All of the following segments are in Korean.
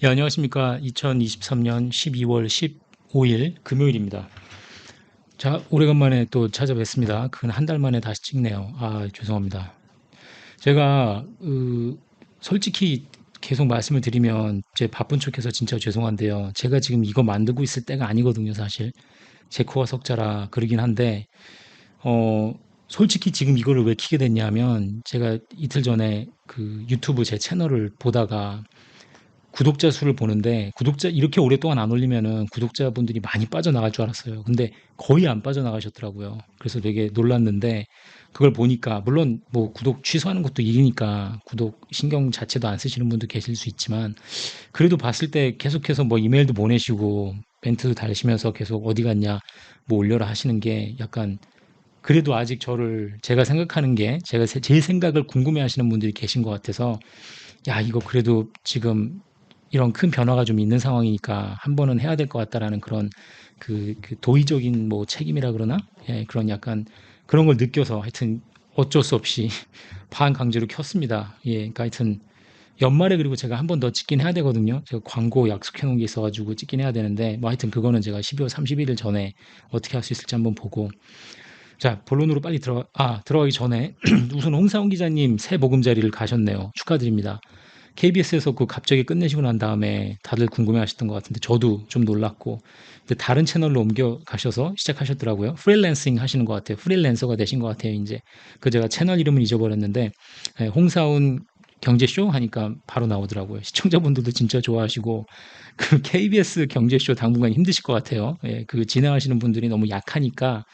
예, 안녕하십니까. 2023년 12월 15일 금요일입니다. 자, 오래간만에 또 찾아뵙습니다. 근 한 달 만에 다시 찍네요. 아, 죄송합니다. 제가, 솔직히 계속 말씀을 드리면 제 바쁜 척해서 진짜 죄송한데요. 제가 지금 이거 만들고 있을 때가 아니거든요, 사실. 제 코어 석자라 그러긴 한데, 어, 솔직히 지금 이거를 왜 키게 됐냐면, 제가 이틀 전에 그 유튜브 제 채널을 보다가 구독자 수를 보는데 구독자 이렇게 오랫동안 안 올리면은 구독자분들이 많이 빠져나갈 줄 알았어요. 근데 거의 안 빠져나가셨더라고요. 그래서 되게 놀랐는데 그걸 보니까 물론 뭐 구독 취소하는 것도 일이니까 구독 신경 자체도 안 쓰시는 분도 계실 수 있지만 그래도 봤을 때 계속해서 뭐 이메일도 보내시고 멘트도 달시면서 계속 어디 갔냐 뭐 올려라 하시는 게 약간 그래도 아직 저를 제가 생각하는 게 제가 제 생각을 궁금해 하시는 분들이 계신 것 같아서 야, 이거 그래도 지금 이런 큰 변화가 좀 있는 상황이니까 한 번은 해야 될 것 같다라는 그런 그 도의적인 뭐 책임이라 그러나? 예, 그런 약간 그런 걸 느껴서 하여튼 어쩔 수 없이 반 강제로 켰습니다. 예, 그러니까 하여튼 연말에 그리고 제가 한 번 더 찍긴 해야 되거든요. 제가 광고 약속해 놓은 게 있어가지고 찍긴 해야 되는데 뭐 하여튼 그거는 제가 12월 31일 전에 어떻게 할 수 있을지 한번 보고 자, 본론으로 빨리 들어가기 전에 우선 홍사훈 기자님 새 보금자리를 가셨네요. 축하드립니다. KBS에서 그 갑자기 끝내시고 난 다음에 다들 궁금해 하셨던 것 같은데 저도 좀 놀랐고 근데 다른 채널로 옮겨 가셔서 시작하셨더라고요. 프리랜싱 하시는 것 같아요. 프리랜서가 되신 것 같아요, 이제. 그 제가 채널 이름은 잊어버렸는데 예, 홍사훈 경제쇼 하니까 바로 나오더라고요. 시청자분들도 진짜 좋아하시고 그 KBS 경제쇼 당분간 힘드실 것 같아요. 예, 그 진행하시는 분들이 너무 약하니까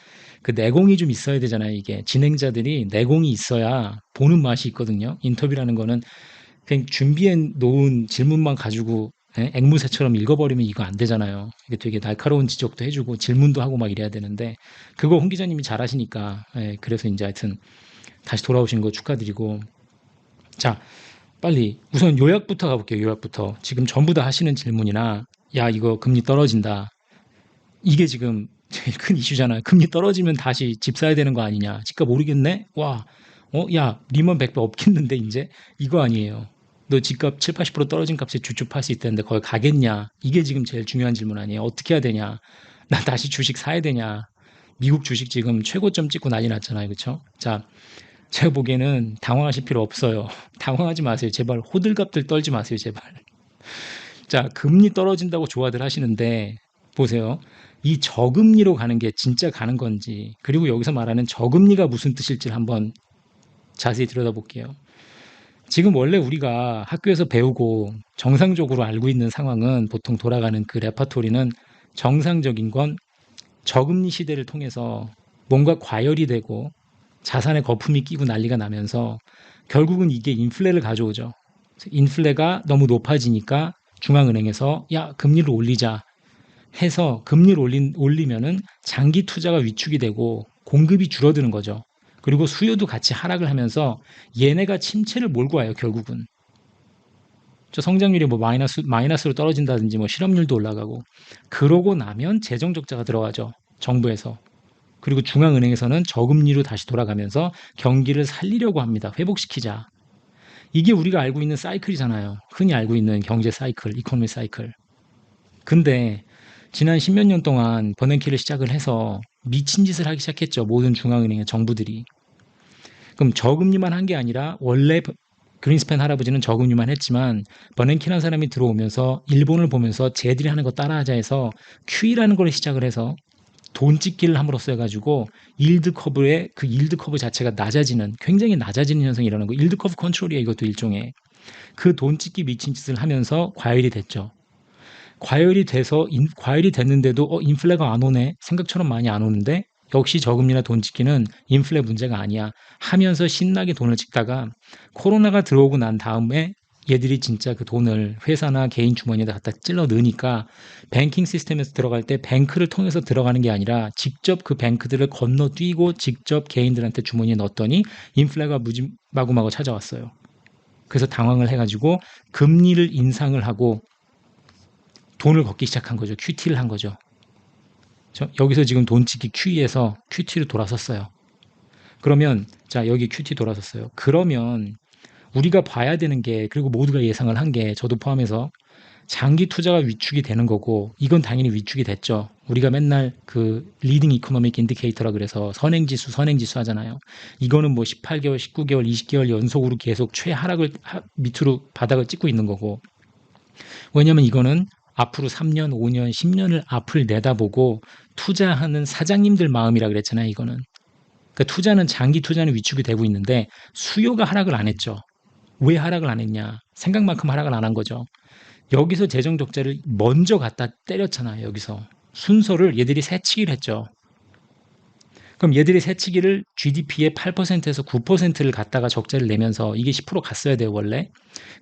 그 내공이 좀 있어야 되잖아요, 이게. 진행자들이 내공이 있어야 보는 맛이 있거든요. 인터뷰라는 거는 그냥 준비해 놓은 질문만 가지고 앵무새처럼 읽어버리면 이거 안 되잖아요. 이게 되게 날카로운 지적도 해주고 질문도 하고 막 이래야 되는데 그거 홍 기자님이 잘하시니까 그래서 이제 하여튼 다시 돌아오신 거 축하드리고 자 빨리 우선 요약부터 가볼게요. 요약부터 지금 전부 다 하시는 질문이나 야 이거 금리 떨어진다 이게 지금 제일 큰 이슈잖아요. 금리 떨어지면 다시 집 사야 되는 거 아니냐. 집값 모르겠네? 와, 야, 리먼 백배 없겠는데, 이제? 이거 아니에요. 너 집값 7, 80% 떨어진 값에 주주 팔 수 있다는데 거기 가겠냐? 이게 지금 제일 중요한 질문 아니에요. 어떻게 해야 되냐? 나 다시 주식 사야 되냐? 미국 주식 지금 최고점 찍고 난리 났잖아요. 그쵸? 자, 제가 보기에는 당황하실 필요 없어요. 당황하지 마세요. 제발 호들갑들 떨지 마세요. 제발. 자, 금리 떨어진다고 좋아들 하시는데 보세요. 이 저금리로 가는 게 진짜 가는 건지, 그리고 여기서 말하는 저금리가 무슨 뜻일지 한번 자세히 들여다볼게요. 지금 원래 우리가 학교에서 배우고 정상적으로 알고 있는 상황은 보통 돌아가는 그 레파토리는 정상적인 건 저금리 시대를 통해서 뭔가 과열이 되고 자산의 거품이 끼고 난리가 나면서 결국은 이게 인플레를 가져오죠. 인플레가 너무 높아지니까 중앙은행에서 야, 금리를 올리자 해서 금리를 올리면은 장기 투자가 위축이 되고 공급이 줄어드는 거죠. 그리고 수요도 같이 하락을 하면서 얘네가 침체를 몰고 와요, 결국은. 저 성장률이 뭐 마이너스로 떨어진다든지 뭐 실업률도 올라가고 그러고 나면 재정 적자가 들어가죠. 정부에서. 그리고 중앙은행에서는 저금리로 다시 돌아가면서 경기를 살리려고 합니다. 회복시키자. 이게 우리가 알고 있는 사이클이잖아요. 흔히 알고 있는 경제 사이클, 이코노미 사이클. 근데 지난 십몇 년 동안 버냉키를 시작을 해서 미친 짓을 하기 시작했죠. 모든 중앙은행의 정부들이. 그럼 저금리만 한 게 아니라 원래 그린스팬 할아버지는 저금리만 했지만 버냉키라는 사람이 들어오면서 일본을 보면서 쟤들이 하는 거 따라하자 해서 QE라는 걸 시작을 해서 돈 찍기를 함으로써 해가지고 일드 커브의 그 일드 커브 자체가 낮아지는 굉장히 낮아지는 현상이 일어나는 거. 일드 커브 컨트롤이에요. 이것도 일종의 그 돈 찍기 미친 짓을 하면서 과열이 됐죠. 과열이 됐는데도 인플레가 안 오네 생각처럼 많이 안 오는데 역시 저금리나 돈 찍기는 인플레 문제가 아니야 하면서 신나게 돈을 찍다가 코로나가 들어오고 난 다음에 얘들이 진짜 그 돈을 회사나 개인 주머니에다 갖다 찔러 넣으니까 뱅킹 시스템에서 들어갈 때 뱅크를 통해서 들어가는 게 아니라 직접 그 뱅크들을 건너뛰고 직접 개인들한테 주머니에 넣었더니 인플레가 마구마구 찾아왔어요. 그래서 당황을 해가지고 금리를 인상을 하고 돈을 걷기 시작한 거죠. QT를 한 거죠. 여기서 지금 돈 찍기 QE에서 QT로 돌아섰어요. 그러면 자 여기 QT 돌아섰어요. 그러면 우리가 봐야 되는 게 그리고 모두가 예상을 한 게 저도 포함해서 장기 투자가 위축이 되는 거고 이건 당연히 위축이 됐죠. 우리가 맨날 그 리딩 이코노믹 인디케이터라 그래서 선행지수 하잖아요. 이거는 뭐 18개월, 19개월, 20개월 연속으로 계속 최하락을 밑으로 바닥을 찍고 있는 거고 왜냐면 이거는 앞으로 3년, 5년, 10년을 앞을 내다보고 투자하는 사장님들 마음이라 그랬잖아요. 이거는. 그러니까 투자는 장기 투자는 위축이 되고 있는데 수요가 하락을 안 했죠. 왜 하락을 안 했냐? 생각만큼 하락을 안 한 거죠. 여기서 재정 적자를 먼저 갖다 때렸잖아요. 여기서. 순서를 얘들이 새치기를 했죠. 그럼 얘들이 새치기를 GDP의 8%에서 9%를 갖다가 적자를 내면서 이게 10% 갔어야 돼요, 원래.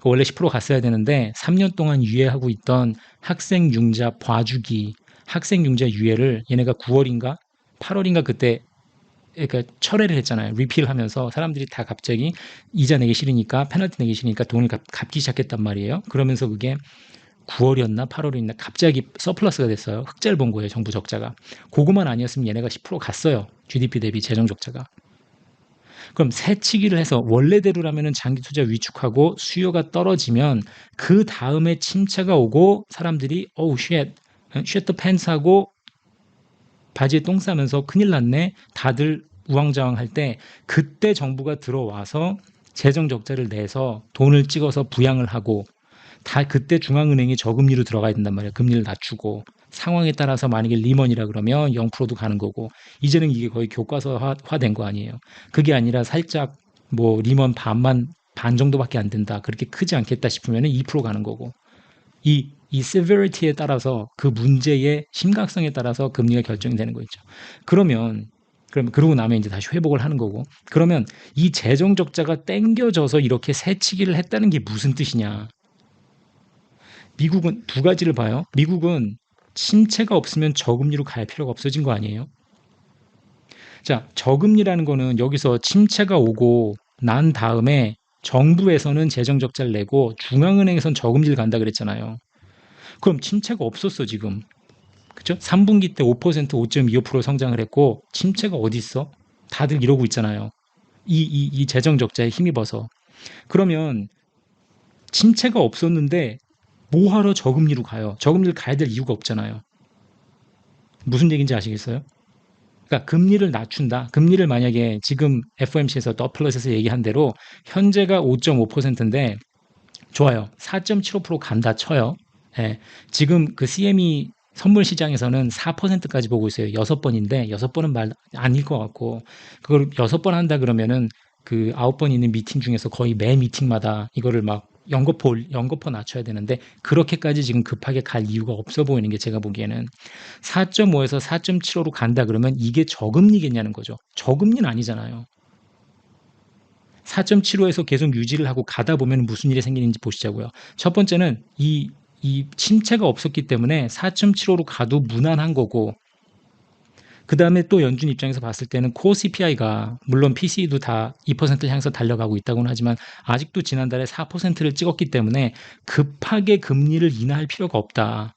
원래 10% 갔어야 되는데 3년 동안 유예하고 있던 학생융자 봐주기, 학생융자 유예를 얘네가 9월인가 8월인가 그때 그러니까 철회를 했잖아요. 리필하면서 사람들이 다 갑자기 이자 내기 싫으니까 페널티 내기 싫으니까 돈을 갚기 시작했단 말이에요. 그러면서 그게 9월이었나 8월이었나 갑자기 서플러스가 됐어요. 흑자를 본 거예요. 정부 적자가. 그거만 아니었으면 얘네가 10% 갔어요. GDP 대비 재정 적자가. 그럼 새치기를 해서 원래대로라면 장기 투자 위축하고 수요가 떨어지면 그 다음에 침체가 오고 사람들이 어우 쉣더 팬츠 하고 바지에 똥 싸면서 큰일 났네. 다들 우왕좌왕할 때 그때 정부가 들어와서 재정 적자를 내서 돈을 찍어서 부양을 하고 다 그때 중앙은행이 저금리로 들어가야 된단 말이에요. 금리를 낮추고 상황에 따라서 만약에 리먼이라 그러면 0%도 가는 거고 이제는 이게 거의 교과서화된 거 아니에요. 그게 아니라 살짝 뭐 리먼 반 정도밖에 안 된다. 그렇게 크지 않겠다 싶으면 2% 가는 거고 이 severity에 따라서 그 문제의 심각성에 따라서 금리가 결정이 되는 거 있죠. 그러면 그러고 나면 이제 다시 회복을 하는 거고 그러면 이 재정 적자가 땡겨져서 이렇게 새치기를 했다는 게 무슨 뜻이냐? 미국은 두 가지를 봐요. 미국은 침체가 없으면 저금리로 갈 필요가 없어진 거 아니에요? 자, 저금리라는 거는 여기서 침체가 오고 난 다음에 정부에서는 재정 적자를 내고 중앙은행에선 저금리를 간다 그랬잖아요. 그럼 침체가 없었어, 지금. 그죠? 3분기 때 5%, 5.25% 성장을 했고 침체가 어디 있어? 다들 이러고 있잖아요. 이 재정 적자에 힘입어서. 그러면 침체가 없었는데 뭐하러 저금리로 가요? 저금리를 가야 될 이유가 없잖아요. 무슨 얘기인지 아시겠어요? 그러니까 금리를 낮춘다. 금리를 만약에 지금 FOMC에서 더플러스에서 얘기한 대로 현재가 5.5%인데 좋아요. 4.75% 간다 쳐요. 예. 지금 그 CME 선물 시장에서는 4%까지 보고 있어요. 6번인데 6번은 말 아닐 것 같고 그걸 6번 한다 그러면은 그 9번 있는 미팅 중에서 거의 매 미팅마다 이거를 막 연거포 낮춰야 되는데 그렇게까지 지금 급하게 갈 이유가 없어 보이는 게 제가 보기에는 4.5에서 4.75로 간다 그러면 이게 저금리겠냐는 거죠. 저금리는 아니잖아요. 4.75에서 계속 유지를 하고 가다 보면 무슨 일이 생기는지 보시자고요. 첫 번째는 이 침체가 없었기 때문에 4.75로 가도 무난한 거고 그 다음에 또 연준 입장에서 봤을 때는 코어 CPI가 물론 PCE도 다 2%를 향해서 달려가고 있다고는 하지만 아직도 지난달에 4%를 찍었기 때문에 급하게 금리를 인하할 필요가 없다.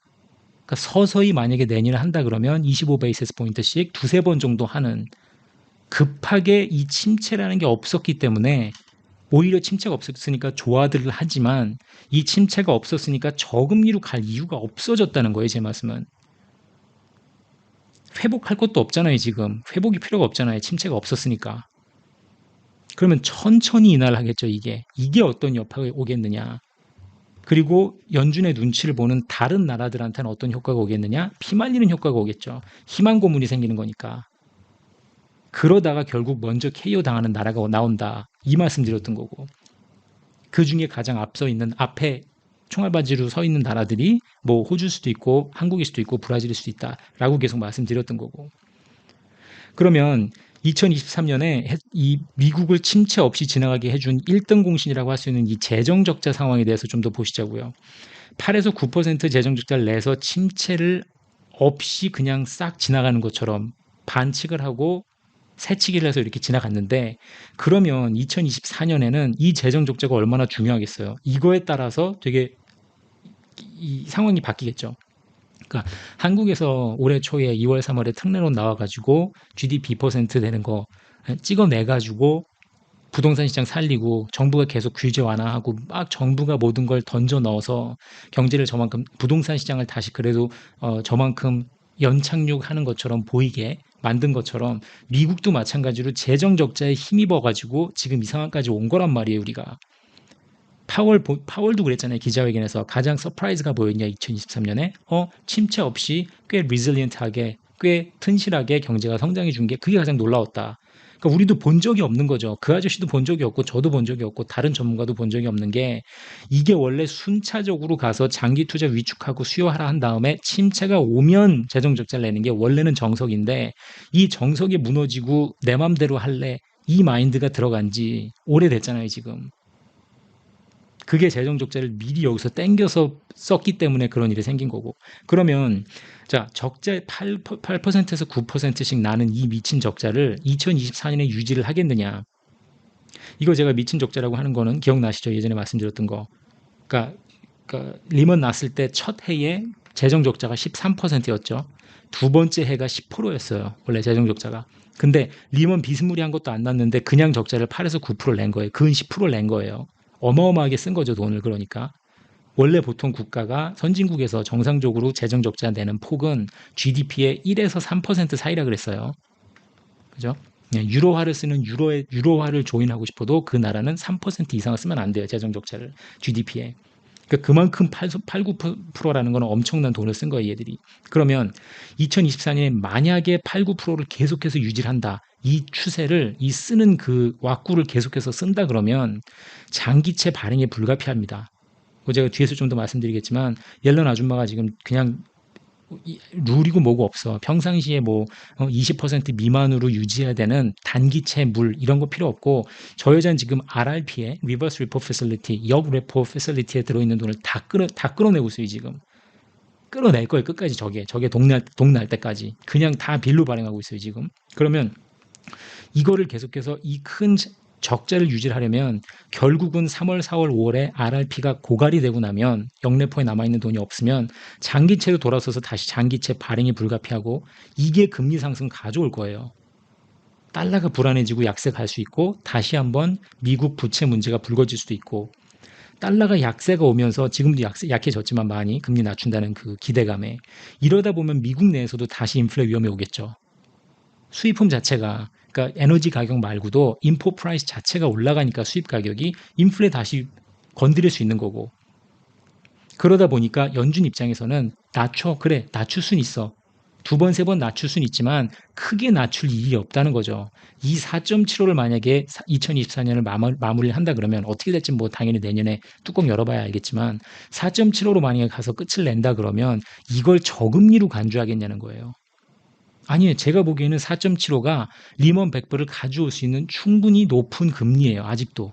그러니까 서서히 만약에 내년에 한다 그러면 25베이시스 포인트씩 두세 번 정도 하는 급하게 이 침체라는 게 없었기 때문에 오히려 침체가 없었으니까 좋아들 하지만 이 침체가 없었으니까 저금리로 갈 이유가 없어졌다는 거예요. 제 말씀은. 회복할 것도 없잖아요. 지금. 회복이 필요가 없잖아요. 침체가 없었으니까. 그러면 천천히 인하를 하겠죠. 이게 어떤 여파가 오겠느냐. 그리고 연준의 눈치를 보는 다른 나라들한테는 어떤 효과가 오겠느냐. 피말리는 효과가 오겠죠. 희망 고문이 생기는 거니까. 그러다가 결국 먼저 KO 당하는 나라가 나온다. 이 말씀 드렸던 거고. 그 중에 가장 앞서 있는 앞에 총알바지로 서 있는 나라들이 뭐 호주일 수도 있고 한국일 수도 있고 브라질일 수도 있다라고 계속 말씀드렸던 거고. 그러면 2023년에 이 미국을 침체 없이 지나가게 해준 1등 공신이라고 할 수 있는 이 재정 적자 상황에 대해서 좀 더 보시자고요. 8에서 9% 재정 적자를 내서 침체를 없이 그냥 싹 지나가는 것처럼 반칙을 하고 새치기를 해서 이렇게 지나갔는데 그러면 2024년에는 이 재정 적자가 얼마나 중요하겠어요. 이거에 따라서 되게 이 상황이 바뀌겠죠. 그러니까 한국에서 올해 초에 2월, 3월에 특례론 나와가지고 GDP 2% 되는 거 찍어내가지고 부동산 시장 살리고 정부가 계속 규제 완화하고 막 정부가 모든 걸 던져 넣어서 경제를 저만큼 부동산 시장을 다시 그래도 저만큼 연착륙하는 것처럼 보이게 만든 것처럼 미국도 마찬가지로 재정 적자에 힘입어 가지고 지금 이 상황까지 온 거란 말이에요, 우리가. 파월도 그랬잖아요. 기자회견에서 가장 서프라이즈가 뭐였냐 2023년에 침체 없이 꽤 리질리언트하게 꽤 튼실하게 경제가 성장해 준 게 그게 가장 놀라웠다. 그러니까 우리도 본 적이 없는 거죠. 그 아저씨도 본 적이 없고 저도 본 적이 없고 다른 전문가도 본 적이 없는 게 이게 원래 순차적으로 가서 장기 투자 위축하고 수요하라 한 다음에 침체가 오면 재정 적자를 내는 게 원래는 정석인데 이 정석이 무너지고 내 맘대로 할래 이 마인드가 들어간 지 오래됐잖아요, 지금. 그게 재정 적자를 미리 여기서 땡겨서 썼기 때문에 그런 일이 생긴 거고. 그러면 자, 적자 8%에서 9%씩 나는 이 미친 적자를 2024년에 유지를 하겠느냐. 이거 제가 미친 적자라고 하는 거는 기억나시죠? 예전에 말씀드렸던 거. 그러니까 리먼 났을 때 첫 해에 재정 적자가 13%였죠. 두 번째 해가 10%였어요. 원래 재정 적자가. 근데 리먼 비스무리한 것도 안 났는데 그냥 적자를 8에서 9%를 낸 거예요. 그건 10%를 낸 거예요. 어마어마하게 쓴 거죠, 돈을. 그러니까. 원래 보통 국가가 선진국에서 정상적으로 재정 적자 내는 폭은 GDP의 1에서 3% 사이라 그랬어요. 그죠? 유로화를 쓰는 유로화를 조인하고 싶어도 그 나라는 3% 이상을 쓰면 안 돼요. 재정 적자를 GDP에. 그러니까 그만큼 8, 9%라는 건 엄청난 돈을 쓴 거예요, 얘들이. 그러면 2024년에 만약에 8, 9%를 계속해서 유지를 한다. 이 추세를, 이 쓰는 그 왁구를 계속해서 쓴다 그러면 장기채 발행에 불가피합니다. 제가 뒤에서 좀 더 말씀드리겠지만 옐런 아줌마가 지금 그냥 룰이고 뭐고 없어. 평상시에 뭐 20% 미만으로 유지해야 되는 단기채 물 이런 거 필요 없고 저 여자는 지금 RRP에 Reverse Repo Facility, 역 레포 패실리티에 들어있는 돈을 다 끌어내고 있어요 지금. 끌어낼 거예요 끝까지 저게 동날 때까지. 그냥 다 빌로 발행하고 있어요 지금. 그러면 이거를 계속해서 이 큰 적자를 유지하려면 결국은 3월, 4월, 5월에 RRP가 고갈이 되고 나면 영래포에 남아있는 돈이 없으면 장기채로 돌아서서 다시 장기채 발행이 불가피하고 이게 금리 상승 가져올 거예요. 달러가 불안해지고 약세 갈 수 있고 다시 한번 미국 부채 문제가 불거질 수도 있고 달러가 약세가 오면서 지금도 약해졌지만 많이 금리 낮춘다는 그 기대감에 이러다 보면 미국 내에서도 다시 인플레 위험이 오겠죠. 수입품 자체가 그러니까 에너지 가격 말고도 인포 프라이스 자체가 올라가니까 수입 가격이 인플레 다시 건드릴 수 있는 거고 그러다 보니까 연준 입장에서는 그래 낮출 순 있어 두 번 세 번 낮출 순 있지만 크게 낮출 일이 없다는 거죠. 이 4.75를 만약에 2024년을 마무리를 한다 그러면 어떻게 될지 뭐 당연히 내년에 뚜껑 열어봐야 알겠지만 4.75로 만약에 가서 끝을 낸다 그러면 이걸 저금리로 간주하겠냐는 거예요. 아니에요. 제가 보기에는 4.75가 리먼 백부를 가져올 수 있는 충분히 높은 금리예요. 아직도.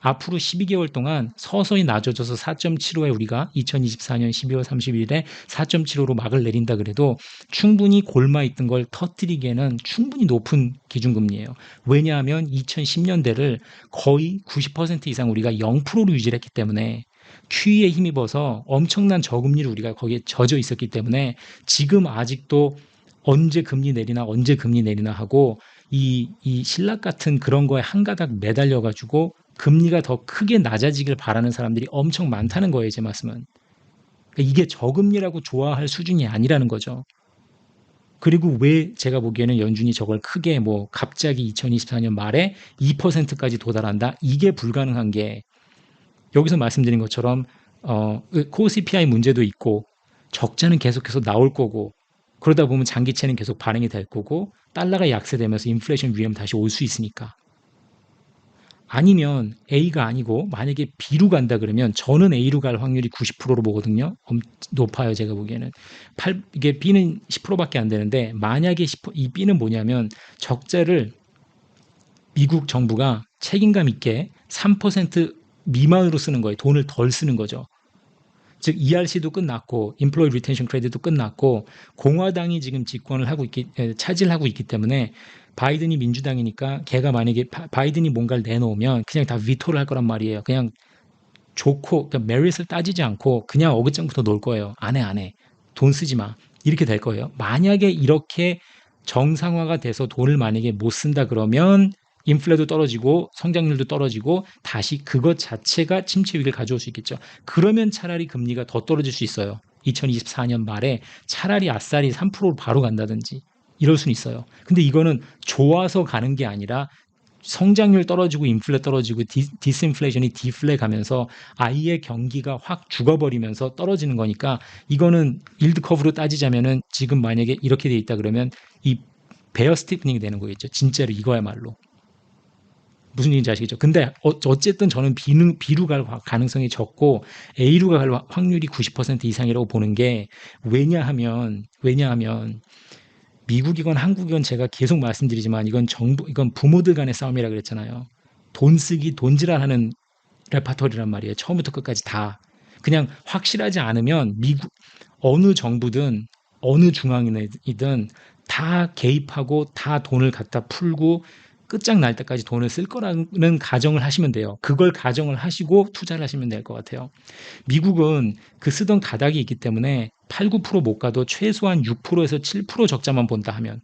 앞으로 12개월 동안 서서히 낮아져서 4.75에 우리가 2024년 12월 30일에 4.75로 막을 내린다 그래도 충분히 골마있던 걸 터뜨리기에는 충분히 높은 기준금리예요. 왜냐하면 2010년대를 거의 90% 이상 우리가 0%로 유지를 했기 때문에 QE에 힘입어서 엄청난 저금리를 우리가 거기에 젖어 있었기 때문에 지금 아직도 언제 금리 내리나 하고 이 신락 같은 그런 거에 한 가닥 매달려 가지고 금리가 더 크게 낮아지길 바라는 사람들이 엄청 많다는 거예요, 제 말씀은. 그러니까 이게 저금리라고 좋아할 수준이 아니라는 거죠. 그리고 왜 제가 보기에는 연준이 저걸 크게 뭐 갑자기 2024년 말에 2%까지 도달한다? 이게 불가능한 게 여기서 말씀드린 것처럼 코어 CPI 문제도 있고 적자는 계속해서 나올 거고 그러다 보면 장기채는 계속 발행이 될 거고 달러가 약세되면서 인플레이션 위험 다시 올 수 있으니까. 아니면 A가 아니고 만약에 B로 간다 그러면 저는 A로 갈 확률이 90%로 보거든요. 높아요 제가 보기에는. 이게 B는 10%밖에 안 되는데 만약에 이 B는 뭐냐면 적자를 미국 정부가 책임감 있게 3% 미만으로 쓰는 거예요. 돈을 덜 쓰는 거죠. 즉 ERC도 끝났고 Employee Retention Credit도 끝났고 공화당이 지금 집권을 차지하고 있기 때문에 바이든이 민주당이니까 걔가 만약에 바이든이 뭔가를 내놓으면 그냥 다 위토를 할 거란 말이에요. 그냥 좋고 그러니까 메릿을 따지지 않고 그냥 어긋장부터 놓을 거예요. 안 해. 돈 쓰지 마. 이렇게 될 거예요. 만약에 이렇게 정상화가 돼서 돈을 만약에 못 쓴다 그러면 인플레도 떨어지고 성장률도 떨어지고 다시 그것 자체가 침체 위기를 가져올 수 있겠죠. 그러면 차라리 금리가 더 떨어질 수 있어요. 2024년 말에 차라리 아싸리 3%로 바로 간다든지 이럴 수는 있어요. 근데 이거는 좋아서 가는 게 아니라 성장률 떨어지고 인플레 떨어지고 디스인플레이션이 디플레 가면서 아예 경기가 확 죽어버리면서 떨어지는 거니까 이거는 일드 커브로 따지자면은 지금 만약에 이렇게 돼 있다 그러면 이 베어 스티프닝이 되는 거겠죠. 진짜로 이거야말로. 무슨 얘기인지 아시겠죠? 근데 어쨌든 저는 B로 갈 가능성이 적고 A로 갈 확률이 90% 이상이라고 보는 게 왜냐하면 미국이건 한국이건 제가 계속 말씀드리지만 이건 부모들 간의 싸움이라 그랬잖아요. 돈 쓰기, 돈질환하는 레파토리란 말이에요. 처음부터 끝까지 다. 그냥 확실하지 않으면 어느 정부든 어느 중앙이든 다 개입하고 다 돈을 갖다 풀고 끝장날 때까지 돈을 쓸 거라는 가정을 하시면 돼요. 그걸 가정을 하시고 투자를 하시면 될 것 같아요. 미국은 그 쓰던 가닥이 있기 때문에 8, 9%못 가도 최소한 6%에서 7% 적자만 본다 하면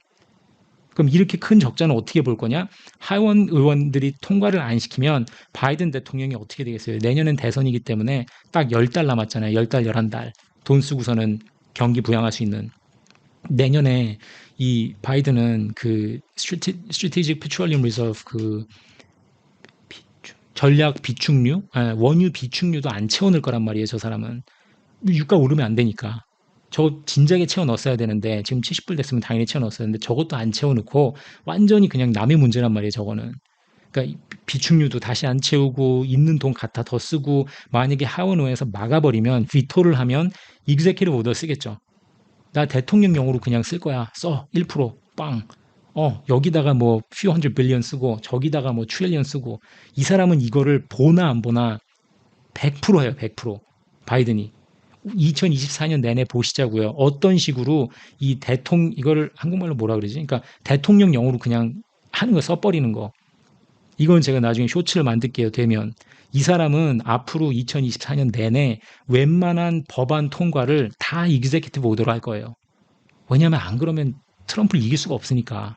그럼 이렇게 큰 적자는 어떻게 볼 거냐? 하원 의원들이 통과를 안 시키면 바이든 대통령이 어떻게 되겠어요? 내년엔 대선이기 때문에 딱 10달 남았잖아요. 10달, 11달. 돈 쓰고서는 경기 부양할 수 있는. 내년에 이 바이든은 그 Strategic Petroleum Reserve 그 전략 비축류, 원유 비축류도 안 채워넣을 거란 말이에요. 저 사람은. 유가 오르면 안 되니까. 저거 진작에 채워 넣었어야 되는데 지금 70불 됐으면 당연히 채워 넣었어야 되는데 저것도 안 채워 넣고 완전히 그냥 남의 문제란 말이에요. 저거는. 그러니까 비축류도 다시 안 채우고 있는 돈 갖다 더 쓰고 만약에 하원의회에서 막아버리면 비토를 하면 익제큐티브 오더 쓰겠죠. 나 대통령령으로 그냥 쓸 거야. 써. 1% 빵. 여기다가 뭐 few hundred billion 쓰고 저기다가 뭐 trillion 쓰고 이 사람은 이거를 보나 안 보나 100%예요. 100%. 바이든이. 2024년 내내 보시자고요. 어떤 식으로 이거를 한국말로 뭐라 그러지? 그러니까 대통령령으로 그냥 하는 거 써버리는 거. 이건 제가 나중에 쇼츠를 만들게요. 되면. 이 사람은 앞으로 2024년 내내 웬만한 법안 통과를 다 이그제큐티브 오더로 할 거예요. 왜냐하면 안 그러면 트럼프를 이길 수가 없으니까.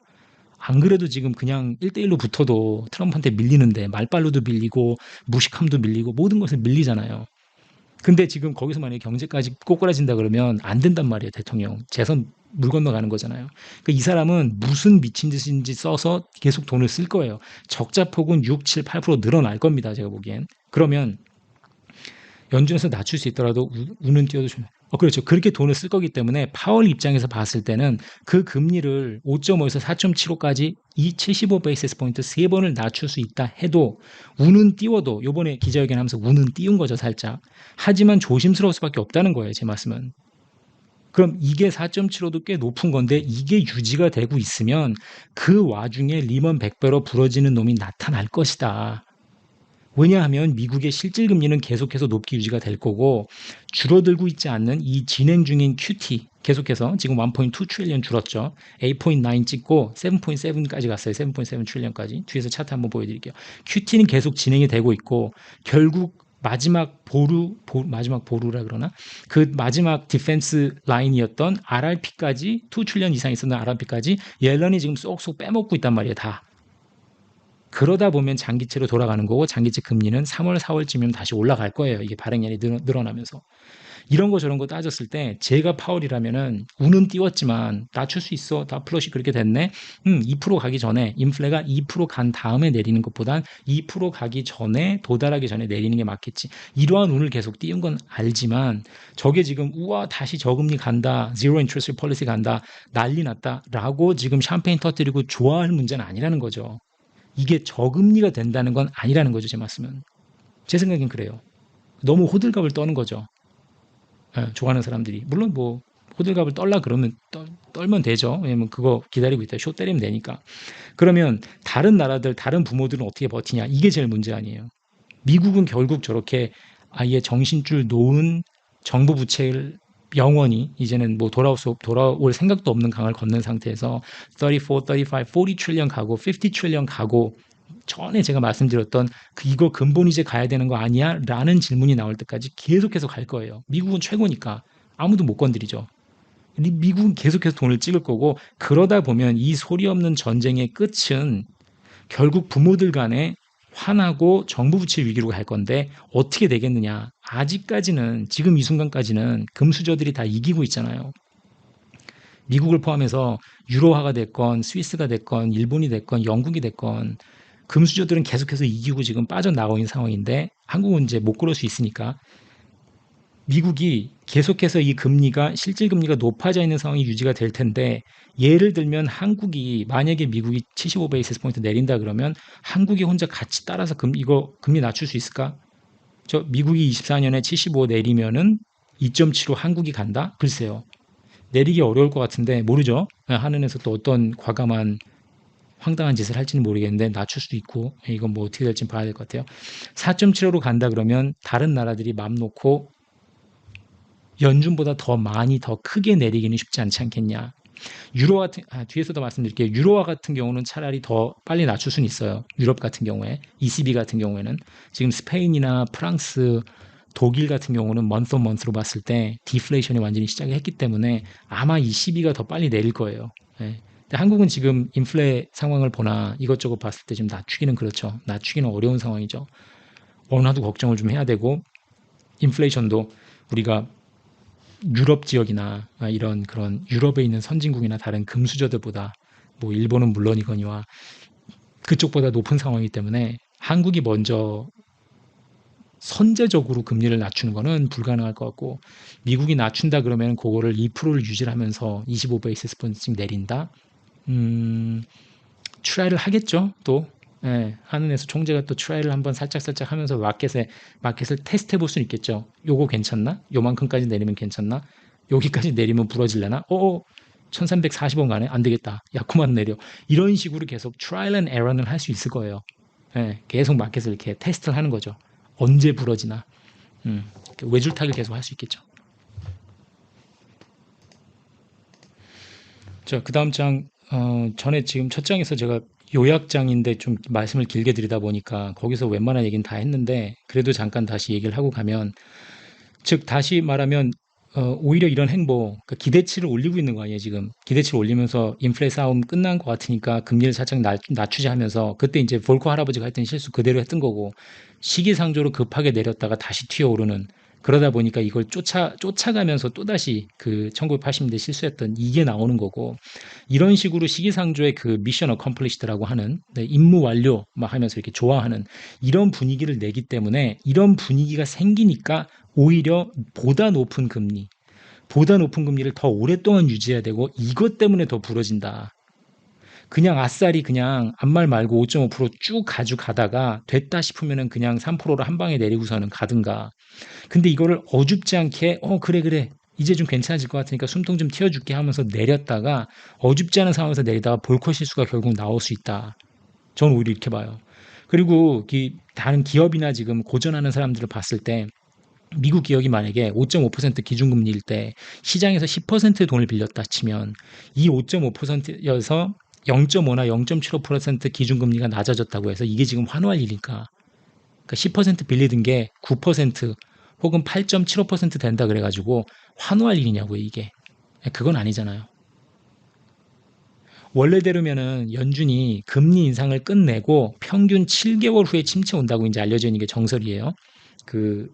안 그래도 지금 그냥 1대1로 붙어도 트럼프한테 밀리는데 말빨로도 밀리고 무식함도 밀리고 모든 것을 밀리잖아요. 근데 지금 거기서 만약에 경제까지 꼬꾸라진다 그러면 안 된단 말이에요, 대통령. 재선 물 건너가는 거잖아요. 그러니까 이 사람은 무슨 미친 짓인지 써서 계속 돈을 쓸 거예요. 적자폭은 6, 7, 8% 늘어날 겁니다, 제가 보기엔. 그러면 연준에서 낮출 수 있더라도 우는 띄워도 좀 그렇죠. 그렇게 돈을 쓸 거기 때문에 파월 입장에서 봤을 때는 그 금리를 5.5에서 4.75까지 이 75 베이시스 포인트 3번을 낮출 수 있다 해도 우는 띄워도 요번에 기자회견 하면서 우는 띄운 거죠, 살짝. 하지만 조심스러울 수밖에 없다는 거예요, 제 말씀은. 그럼 이게 4.75도 꽤 높은 건데 이게 유지가 되고 있으면 그 와중에 리먼 100배로 부러지는 놈이 나타날 것이다. 왜냐하면 미국의 실질 금리는 계속해서 높게 유지가 될 거고 줄어들고 있지 않는 이 진행 중인 QT 계속해서 지금 1.2 트릴리언 줄었죠. 8.9 찍고 7.7까지 갔어요. 7.7 트릴리언까지. 뒤에서 차트 한번 보여드릴게요. QT는 계속 진행이 되고 있고 결국 마지막 보루라 그러나 그 마지막 디펜스 라인이었던 RRP까지 2 트릴리언 이상 있었던 RRP까지 옐런이 지금 쏙쏙 빼먹고 있단 말이에요. 다. 그러다 보면 장기채로 돌아가는 거고 장기채 금리는 3월, 4월쯤이면 다시 올라갈 거예요. 이게 발행량이 늘어나면서. 이런 거 저런 거 따졌을 때 제가 파월이라면은 운은 띄웠지만 낮출 수 있어. 다 플러시 그렇게 됐네. 2% 가기 전에 인플레가 2%간 다음에 내리는 것보단 2% 가기 전에 도달하기 전에 내리는 게 맞겠지. 이러한 운을 계속 띄운 건 알지만 저게 지금 우와 다시 저금리 간다. 제로 인트레스트 폴리시 간다. 난리 났다라고 지금 샴페인 터뜨리고 좋아할 문제는 아니라는 거죠. 이게 저금리가 된다는 건 아니라는 거죠, 제 말씀은. 제 생각엔 그래요. 너무 호들갑을 떠는 거죠. 좋아하는 사람들이. 물론 뭐 호들갑을 떨라 그러면 떨면 되죠. 왜냐면 그거 기다리고 있다. 쇼 때리면 되니까. 그러면 다른 나라들, 다른 부모들은 어떻게 버티냐? 이게 제일 문제 아니에요. 미국은 결국 저렇게 아예 정신줄 놓은 정부 부채를 영원히 이제는 뭐 돌아올 생각도 없는 강을 걷는 상태에서 34, 35, 40 트릴리언 가고 50 트릴리언 가고 전에 제가 말씀드렸던 이거 근본 이제 가야 되는 거 아니야? 라는 질문이 나올 때까지 계속해서 갈 거예요. 미국은 최고니까 아무도 못 건드리죠. 미국은 계속해서 돈을 찍을 거고 그러다 보면 이 소리 없는 전쟁의 끝은 결국 부모들 간에 화나고 정부 부채 위기로 갈 건데 어떻게 되겠느냐. 아직까지는 지금 이 순간까지는 금수저들이 다 이기고 있잖아요. 미국을 포함해서 유로화가 됐건 스위스가 됐건 일본이 됐건 영국이 됐건 금수저들은 계속해서 이기고 지금 빠져나가고 있는 상황인데 한국은 이제 못 그럴 수 있으니까 미국이 계속해서 이 금리가 실질 금리가 높아져 있는 상황이 유지가 될 텐데 예를 들면 한국이 만약에 미국이 75베이시스 포인트 내린다 그러면 한국이 혼자 같이 따라서 금리 낮출 수 있을까? 저 미국이 24년에 75 내리면은 2.75 한국이 간다? 글쎄요. 내리기 어려울 것 같은데 모르죠. 하늘에서 또 어떤 과감한 황당한 짓을 할지는 모르겠는데 낮출 수도 있고 이건 뭐 어떻게 될지 봐야 될 것 같아요. 4.75로 간다 그러면 다른 나라들이 맘 놓고 연준보다 더 많이 더 크게 내리기는 쉽지 않지 않겠냐. 유로 같은 뒤에서도 말씀드릴게요. 유로화 같은 경우는 차라리 더 빨리 낮출 수는 있어요. 유럽 같은 경우에 ECB 같은 경우에는 지금 스페인이나 프랑스 독일 같은 경우는 먼스 온 먼스로 봤을 때 디플레이션이 완전히 시작했기 때문에 아마 ECB가 더 빨리 내릴 거예요. 예. 근데 한국은 지금 인플레 상황을 보나 이것저것 봤을 때 지금 낮추기는 그렇죠. 낮추기는 어려운 상황이죠. 원화도 걱정을 좀 해야 되고 인플레이션도 우리가 유럽 지역이나 이런 그런 유럽에 있는 선진국이나 다른 금수저들보다 뭐 일본은 물론이거니와 그쪽보다 높은 상황이기 때문에 한국이 먼저 선제적으로 금리를 낮추는 거는 불가능할 것 같고 미국이 낮춘다 그러면 그거를 2%를 유지를 하면서 25베이시스 포인트씩 내린다. 트라이를 하겠죠. 또 예, 한은에서 총재가 또 트라이를 한번 살짝 하면서 마켓을 테스트해 볼 수는 있겠죠. 요거 괜찮나? 요만큼까지 내리면 괜찮나? 여기까지 내리면 부러질려나? 1340원 가네? 안 되겠다. 야, 그만 내려. 이런 식으로 계속 트라이얼 앤 에러는 할 수 있을 거예요. 예, 계속 마켓을 이렇게 테스트를 하는 거죠. 언제 부러지나. 외줄타기를 계속 할 수 있겠죠. 자, 그 다음 장, 전에 지금 첫 장에서 제가 요약장인데 좀 말씀을 길게 드리다 보니까 거기서 웬만한 얘기는 다 했는데 그래도 잠깐 다시 얘기를 하고 가면 즉 다시 말하면 오히려 이런 행보 그러니까 기대치를 올리고 있는 거 아니에요 지금 기대치를 올리면서 인플레 싸움 끝난 것 같으니까 금리를 살짝 낮추자 하면서 그때 이제 볼코 할아버지가 했던 실수 그대로 했던 거고 시기상조로 급하게 내렸다가 다시 튀어오르는 그러다 보니까 이걸 쫓아가면서 또다시 그 1980년대 실수했던 이게 나오는 거고 이런 식으로 시기상조의 그 미션 어컴플리시드라고 하는 네, 임무 완료 막 하면서 이렇게 좋아하는 이런 분위기를 내기 때문에 이런 분위기가 생기니까 오히려 보다 높은 금리를 더 오랫동안 유지해야 되고 이것 때문에 더 부러진다. 그냥 아싸리 그냥 아무 말 말고 5.5%쭉 가져가다가 됐다 싶으면은 그냥 3%로 한 방에 내리고서는 가든가. 근데 이거를 어줍지 않게 그래 이제 좀 괜찮아질 것 같으니까 숨통 좀 틔워줄게 하면서 내렸다가 어줍지 않은 상황에서 내리다가 볼컷 실수가 결국 나올 수 있다. 저는 오히려 이렇게 봐요. 그리고 다른 기업이나 지금 고전하는 사람들을 봤을 때 미국 기업이 만약에 5.5% 기준금리일 때 시장에서 10%의 돈을 빌렸다 치면 이 5.5%여서 0.5나 0.75% 기준금리가 낮아졌다고 해서 이게 지금 환호할 일일까? 그러니까 10% 빌리던 게 9% 혹은 8.75% 된다 그래가지고 환호할 일이냐고요, 이게. 그건 아니잖아요. 원래대로면은 연준이 금리 인상을 끝내고 평균 7개월 후에 침체 온다고 이제 알려져 있는 게 정설이에요. 그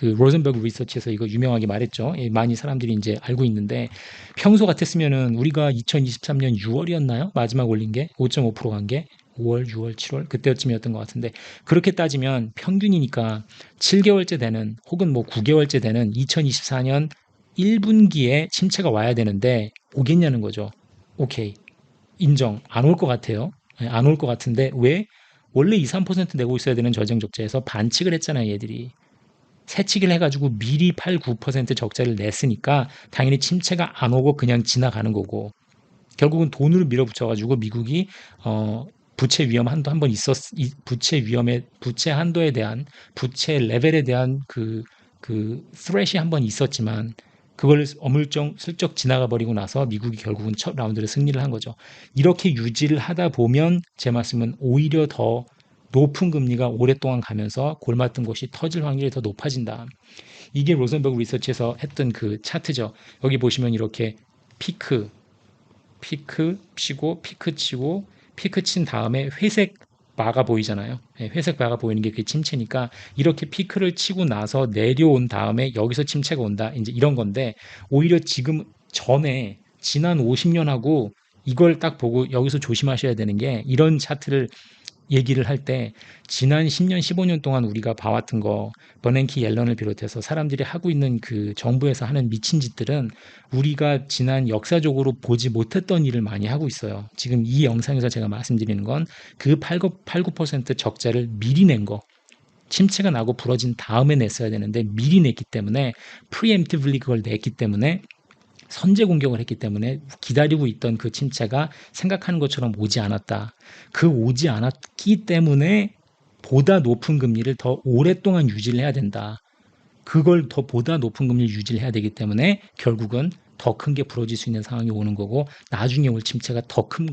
로젠버그 리서치에서 이거 유명하게 말했죠. 예, 많이 사람들이 이제 알고 있는데 평소 같았으면은 우리가 2023년 6월이었나요? 마지막 올린 게 5.5%간 게 5월, 6월, 7월 그때쯤이었던 것 같은데 그렇게 따지면 평균이니까 7개월째 되는 혹은 뭐 9개월째 되는 2024년 1분기에 침체가 와야 되는데 오겠냐는 거죠. 오케이. 인정. 안 올 것 같아요. 안 올 것 같은데 왜? 원래 2, 3% 내고 있어야 되는 저쟁 적자에서 반칙을 했잖아요, 얘들이. 새치기를 해가지고 미리 8, 9% 적자를 냈으니까 당연히 침체가 안 오고 그냥 지나가는 거고 결국은 돈으로 밀어붙여가지고 미국이 부채 위험 한도 한번 부채 한도에 대한 부채 레벨에 대한 그 스레시 한번 있었지만 그걸 어물쩡 슬쩍 지나가 버리고 나서 미국이 결국은 첫 라운드를 승리를 한 거죠. 이렇게 유지를 하다 보면 제 말씀은 오히려 더 높은 금리가 오랫동안 가면서 골맞던 곳이 터질 확률이 더 높아진다. 이게 로sen버그 리서치에서 했던 그 차트죠. 여기 보시면 이렇게 피크 치고 피크 치고 피크 친 다음에 회색 바가 보이잖아요. 예, 회색 바가 보이는 게 그게 침체니까 이렇게 피크를 치고 나서 내려온 다음에 여기서 침체가 온다. 이제 이런 건데 오히려 지금 전에 지난 50년하고 이걸 딱 보고 여기서 조심하셔야 되는 게 이런 차트를 얘기를 할 때 지난 10년, 15년 동안 우리가 봐왔던 거 버냉키 옐런을 비롯해서 사람들이 하고 있는 그 정부에서 하는 미친 짓들은 우리가 지난 역사적으로 보지 못했던 일을 많이 하고 있어요. 지금 이 영상에서 제가 말씀드리는 건 그 8, 9% 적자를 미리 낸 거. 침체가 나고 부러진 다음에 냈어야 되는데 미리 냈기 때문에 preemptively 그걸 냈기 때문에 선제 공격을 했기 때문에 기다리고 있던 그 침체가 생각하는 것처럼 오지 않았다. 그 오지 않았기 때문에 보다 높은 금리를 더 오랫동안 유지를 해야 된다. 그걸 더 보다 높은 금리를 유지를 해야 되기 때문에 결국은 더 큰 게 부러질 수 있는 상황이 오는 거고 나중에 올 침체가 더 큰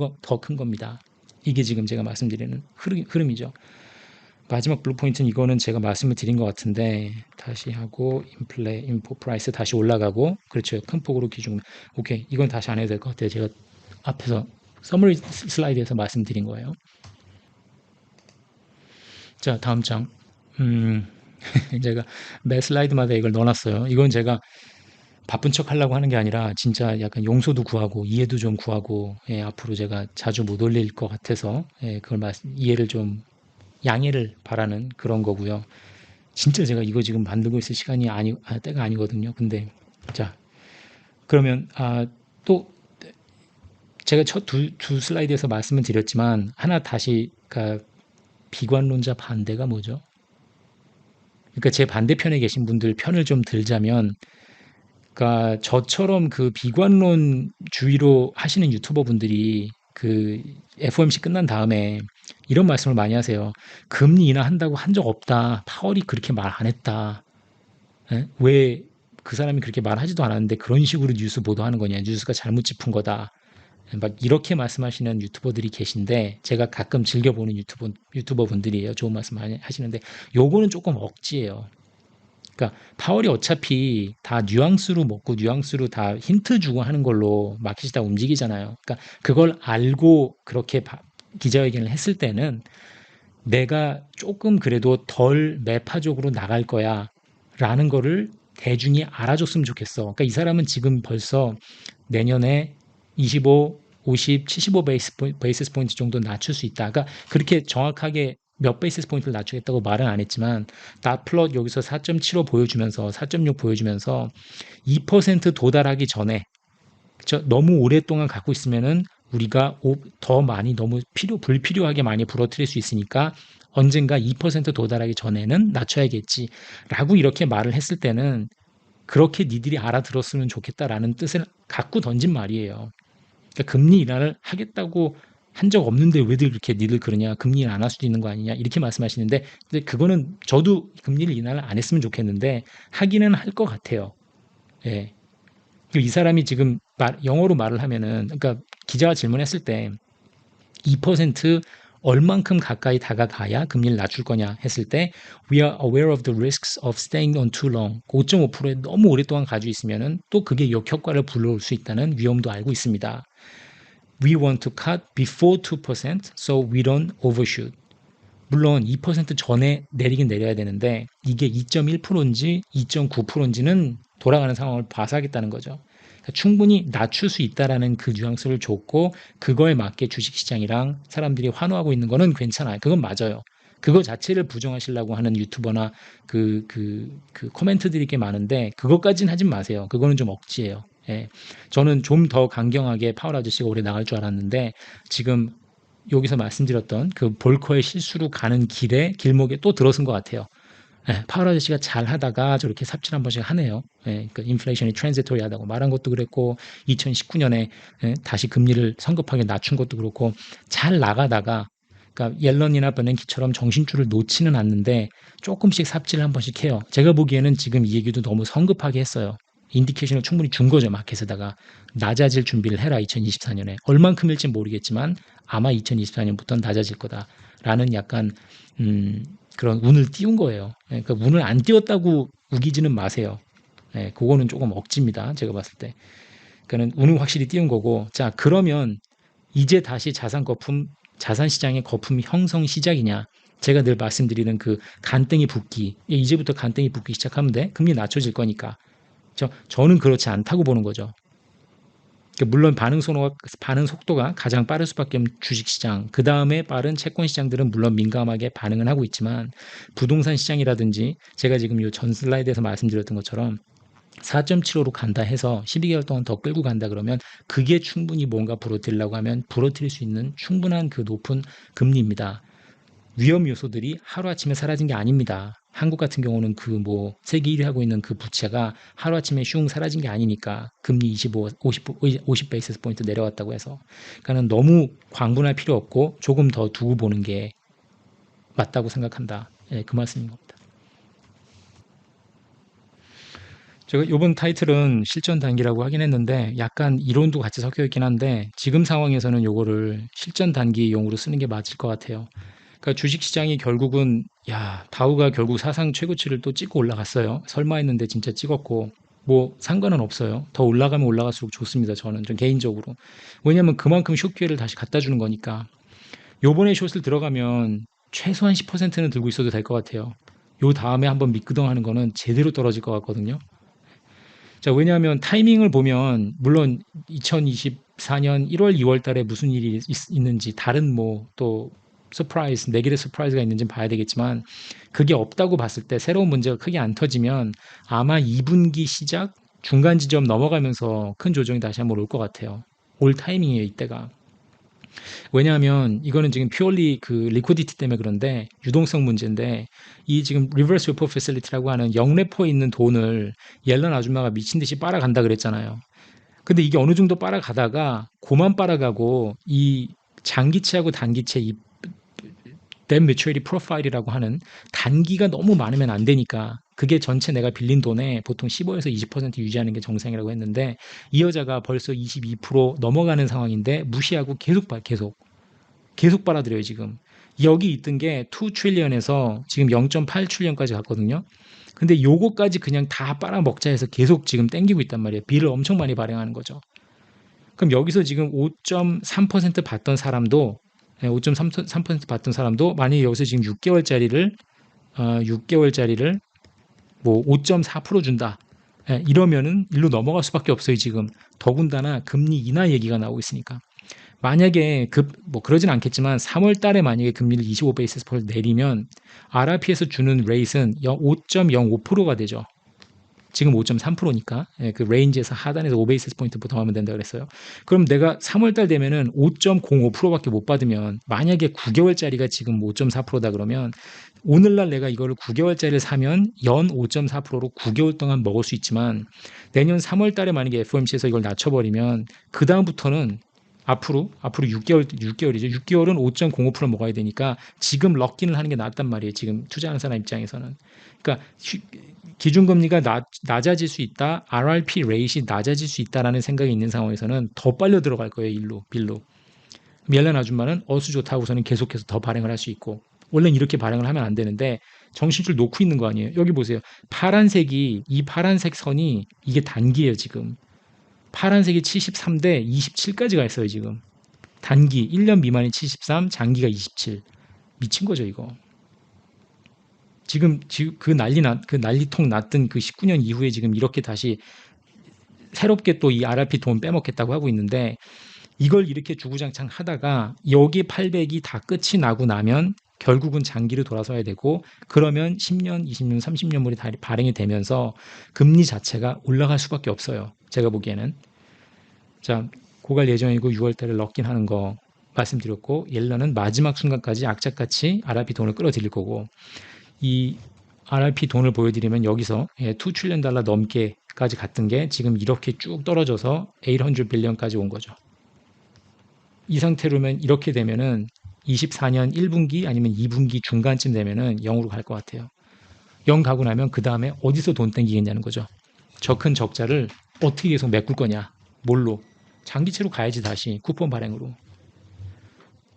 겁니다. 이게 지금 제가 말씀드리는 흐름이죠. 마지막 블루 포인트는 이거는 제가 말씀을 드린 것 같은데 다시 하고 인포 프라이스 다시 올라가고 그렇죠. 큰 폭으로 기준 오케이 이건 다시 안 해도 될 것 같아요. 제가 앞에서 서머리 슬라이드에서 말씀드린 거예요. 자 다음 장 제가 매 슬라이드마다 이걸 넣어놨어요. 이건 제가 바쁜 척 하려고 하는 게 아니라 진짜 약간 용서도 구하고 이해도 좀 구하고 예, 앞으로 제가 자주 못 올릴 것 같아서 예, 그걸 이해를 좀 양해를 바라는 그런 거고요. 진짜 제가 이거 지금 만들고 있을 시간이 때가 아니거든요. 근데 자 그러면 또 제가 첫 두 슬라이드에서 말씀을 드렸지만 하나 다시 그러니까 비관론자 반대가 뭐죠? 그러니까 제 반대편에 계신 분들 편을 좀 들자면 그러니까 저처럼 그 비관론주의로 하시는 유튜버 분들이 그 FOMC 끝난 다음에 이런 말씀을 많이 하세요. 금리 인하한다고 한 적 없다. 파월이 그렇게 말 안 했다. 왜 그 사람이 그렇게 말하지도 않았는데 그런 식으로 뉴스 보도하는 거냐. 뉴스가 잘못 짚은 거다. 막 이렇게 말씀하시는 유튜버들이 계신데 제가 가끔 즐겨보는 유튜버 분들이에요. 좋은 말씀 많이 하시는데 요거는 조금 억지예요. 그러니까 파월이 어차피 다 뉘앙스로 먹고 뉘앙스로 다 힌트 주고 하는 걸로 마켓이 다 움직이잖아요. 그러니까 그걸 알고 그렇게 기자회견을 했을 때는 내가 조금 그래도 덜 매파적으로 나갈 거야 라는 거를 대중이 알아줬으면 좋겠어. 그러니까 이 사람은 지금 벌써 내년에 25, 50, 75 베이시스 포인트 정도 낮출 수 있다. 그러니까 그렇게 정확하게 몇 베이시스 포인트를 낮추겠다고 말은 안 했지만 닷플롯 여기서 4.75 보여주면서 4.6 보여주면서 2% 도달하기 전에 너무 오랫동안 갖고 있으면은 우리가 더 많이 너무 불필요하게 많이 부러뜨릴 수 있으니까 언젠가 2% 도달하기 전에는 낮춰야겠지라고 이렇게 말을 했을 때는 그렇게 니들이 알아들었으면 좋겠다라는 뜻을 갖고 던진 말이에요. 그러니까 금리 인하를 하겠다고 한 적 없는데 왜들 그렇게 니들 그러냐 금리 인하 안 할 수도 있는 거 아니냐 이렇게 말씀하시는데 근데 그거는 저도 금리를 인하를 안 했으면 좋겠는데 하기는 할 것 같아요. 예. 이 사람이 지금 영어로 말을 하면은 그러니까 기자가 질문했을 때 2% 얼만큼 가까이 다가가야 금리를 낮출 거냐 했을 때 We are aware of the risks of staying on too long. 5.5%에 너무 오랫동안 가지고 있으면은 또 그게 역효과를 불러올 수 있다는 위험도 알고 있습니다. We want to cut before 2% so we don't overshoot. 물론 2% 전에 내리긴 내려야 되는데 이게 2.1%인지 2.9%인지는 돌아가는 상황을 봐서 하겠다는 거죠. 그러니까 충분히 낮출 수 있다라는 그 뉘앙스를 줬고 그거에 맞게 주식시장이랑 사람들이 환호하고 있는 거는 괜찮아요. 그건 맞아요. 그거 자체를 부정하시려고 하는 유튜버나 그 코멘트들이 꽤 많은데 그것까지는 하진 마세요. 그거는 좀 억지예요. 예. 저는 좀 더 강경하게 파월 아저씨가 오래 나갈 줄 알았는데 지금 여기서 말씀드렸던 그 볼커의 실수로 가는 길목에 또 들어선 것 같아요. 예, 파월 아저씨가 잘 하다가 저렇게 삽질 한 번씩 하네요. 예, 그 인플레이션이 트랜지토리 하다고 말한 것도 그랬고 2019년에 다시 금리를 성급하게 낮춘 것도 그렇고 잘 나가다가 그러니까 옐런이나 버냉키처럼 정신줄을 놓지는 않는데 조금씩 삽질을 한 번씩 해요. 제가 보기에는 지금 이 얘기도 너무 성급하게 했어요. 인디케이션을 충분히 준 거죠. 마켓에다가 낮아질 준비를 해라 2024년에. 얼만큼일지 모르겠지만 아마 2024년부터는 낮아질 거다라는 약간 그런 운을 띄운 거예요. 그러니까 운을 안 띄웠다고 우기지는 마세요. 네, 그거는 조금 억지입니다. 제가 봤을 때. 그러니까는 운은 확실히 띄운 거고 자 그러면 이제 다시 자산 거품 자산시장의 거품 형성 시작이냐. 제가 늘 말씀드리는 그 간땡이 붓기. 이제부터 간땡이 붓기 시작하면 돼. 금리 낮춰질 거니까. 저는 그렇지 않다고 보는 거죠. 물론 반응 속도가 가장 빠를 수밖에 없는 주식시장, 그 다음에 빠른 채권시장들은 물론 민감하게 반응은 하고 있지만 부동산 시장이라든지 제가 지금 이 전 슬라이드에서 말씀드렸던 것처럼 4.75로 간다 해서 12개월 동안 더 끌고 간다 그러면 그게 충분히 뭔가 불어들이려고 하면 불어들일 수 있는 충분한 그 높은 금리입니다. 위험 요소들이 하루아침에 사라진 게 아닙니다. 한국 같은 경우는 그 세계 1위 하고 있는 그 부채가 하루아침에 슝 사라진 게 아니니까 금리 50 베이시스 포인트 내려왔다고 해서. 그러니까는 너무 광분할 필요 없고 조금 더 두고 보는 게 맞다고 생각한다. 예, 그 말씀인 겁니다. 제가 이번 타이틀은 실전 단기라고 하긴 했는데 약간 이론도 같이 섞여 있긴 한데 지금 상황에서는 요거를 실전 단기용으로 쓰는 게 맞을 것 같아요. 그러니까 주식시장이 결국은 다우가 결국 사상 최고치를 또 찍고 올라갔어요. 설마 했는데 진짜 찍었고 상관은 없어요. 더 올라가면 올라갈수록 좋습니다. 저는 좀 개인적으로. 왜냐면 그만큼 숏 기회를 다시 갖다 주는 거니까. 요번에 숏을 들어가면 최소한 10%는 들고 있어도 될 것 같아요. 요 다음에 한번 미끄덩 하는 거는 제대로 떨어질 것 같거든요. 자, 왜냐하면 타이밍을 보면 물론 2024년 1월, 2월 달에 무슨 일이 있는지 다른 또 서프라이즈, 네게티브 서프라이즈가 있는지 봐야 되겠지만 그게 없다고 봤을 때 새로운 문제가 크게 안 터지면 아마 2분기 시작 중간 지점 넘어가면서 큰 조정이 다시 한번 올 것 같아요. 올 타이밍이에요, 이때가. 왜냐하면 이거는 지금 퓨얼리 그 리퀴디티 때문에 그런데 유동성 문제인데 이 지금 리버스 레포 패실리티라고 하는 영레포에 있는 돈을 옐런 아줌마가 미친 듯이 빨아간다 그랬잖아요. 근데 이게 어느 정도 빨아가다가 고만 빨아가고 이 장기채하고 단기채 이 debt maturity profile이라고 하는 단기가 너무 많으면 안 되니까 그게 전체 내가 빌린 돈에 보통 15에서 20% 유지하는 게 정상이라고 했는데 이 여자가 벌써 22% 넘어가는 상황인데 무시하고 계속 빨아들여요 지금. 여기 있던 게 2 트릴리언에서 지금 0.8 트릴리언까지 갔거든요. 근데 요거까지 그냥 다 빨아먹자 해서 계속 지금 땡기고 있단 말이에요. 비를 엄청 많이 발행하는 거죠. 그럼 여기서 지금 5.3% 받던 사람도 5.3% 받던 사람도 만약에 여기서 지금 6개월짜리를 5.4% 준다. 이러면은 일로 넘어갈 수밖에 없어요, 지금. 더군다나 금리 인하 얘기가 나오고 있으니까. 만약에 그러진 않겠지만 3월 달에 만약에 금리를 25베이시스 포인트 내리면 RRP에서 주는 레이트는 5.05%가 되죠. 지금 5.3%니까 그 레인지에서 하단에서 5베이시스 포인트 더 하면 된다 그랬어요. 그럼 내가 3월 달 되면은 5.05%밖에 못 받으면 만약에 9개월짜리가 지금 5.4%다 그러면 오늘날 내가 이거를 9개월짜리를 사면 연 5.4%로 9개월 동안 먹을 수 있지만 내년 3월 달에 만약에 FOMC에서 이걸 낮춰버리면 그 다음부터는 앞으로 6개월이죠. 6개월은 5.05% 먹어야 되니까 지금 럭인을 하는 게 낫단 말이에요. 지금 투자하는 사람 입장에서는. 그러니까 기준금리가 낮아질 수 있다. RRP 레이트이 낮아질 수 있다라는 생각이 있는 상황에서는 더 빨려 들어갈 거예요. 빌로. 옐런 아줌마는 어수 좋다고서는 계속해서 더 발행을 할 수 있고 원래는 이렇게 발행을 하면 안 되는데 정신줄 놓고 있는 거 아니에요. 여기 보세요. 이 파란색 선이 이게 단기예요. 지금. 파란색이 73대 27까지 가 있어요. 지금. 단기 1년 미만이 73, 장기가 27. 미친 거죠, 이거. 지금 그 난리통 났던 그 19년 이후에 지금 이렇게 다시 새롭게 또 이 RRP 돈 빼먹겠다고 하고 있는데 이걸 이렇게 주구장창 하다가 여기 800이 다 끝이 나고 나면 결국은 장기로 돌아서야 되고 그러면 10년, 20년, 30년물이 다 발행이 되면서 금리 자체가 올라갈 수밖에 없어요. 제가 보기에는. 자, 고갈 예정이고 6월 달에 럭인 하는 거 말씀드렸고 옐런은 마지막 순간까지 악착같이 RRP 돈을 끌어들일 거고 이 RRP 돈을 보여드리면 여기서 2 트릴리언 달러 넘게까지 갔던 게 지금 이렇게 쭉 떨어져서 800 빌리언까지 온 거죠. 이 상태로면 이렇게 되면은 24년 1분기 아니면 2분기 중간쯤 되면은 0으로 갈 것 같아요. 0 가고 나면 그 다음에 어디서 돈 땡기겠냐는 거죠. 저 큰 적자를 어떻게 계속 메꿀 거냐. 뭘로? 장기채로 가야지 다시 쿠폰 발행으로.